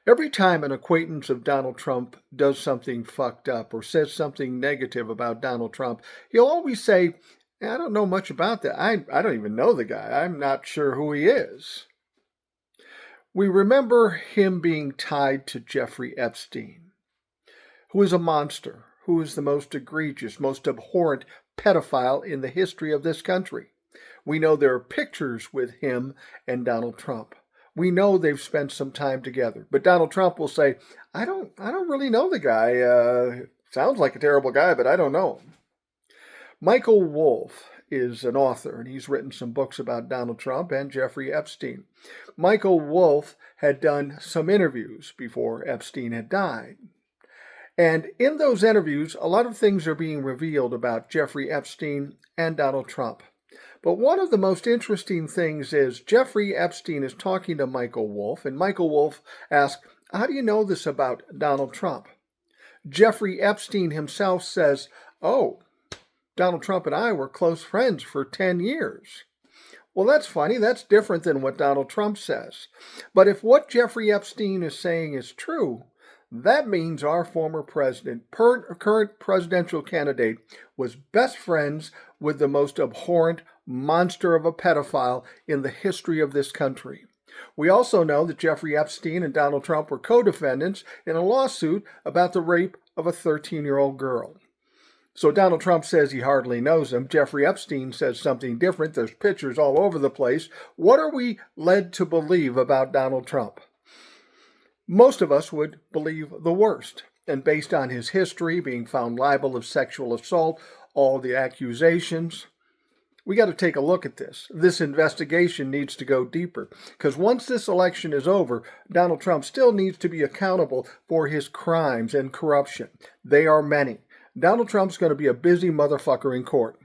Every time an acquaintance of Donald Trump does something fucked up or says something negative about Donald Trump, he'll always say, I don't know much about that. I don't even know the guy. I'm not sure who he is. We remember him being tied to Jeffrey Epstein, who is a monster, who is the most egregious, most abhorrent pedophile in the history of this country. We know there are pictures with him and Donald Trump. We know they've spent some time together. But Donald Trump will say, I don't really know the guy. Sounds like a terrible guy, but I don't know him. Michael Wolff is an author, and he's written some books about Donald Trump and Jeffrey Epstein. Michael Wolff had done some interviews before Epstein had died. And in those interviews, a lot of things are being revealed about Jeffrey Epstein and Donald Trump. But one of the most interesting things is Jeffrey Epstein is talking to Michael Wolff, and Michael Wolff asks, how do you know this about Donald Trump? Jeffrey Epstein himself says, oh, Donald Trump and I were close friends for 10 years. Well, that's funny. That's different than what Donald Trump says. But if what Jeffrey Epstein is saying is true, that means our former president, current presidential candidate, was best friends with the most abhorrent monster of a pedophile in the history of this country. We also know that Jeffrey Epstein and Donald Trump were co-defendants in a lawsuit about the rape of a 13-year-old girl. So Donald Trump says he hardly knows him. Jeffrey Epstein says something different. There's pictures all over the place. What are we led to believe about Donald Trump? Most of us would believe the worst. And based on his history, being found liable of sexual assault, all the accusations, we got to take a look at this. This investigation needs to go deeper. Because once this election is over, Donald Trump still needs to be accountable for his crimes and corruption. They are many. Donald Trump's going to be a busy motherfucker in court.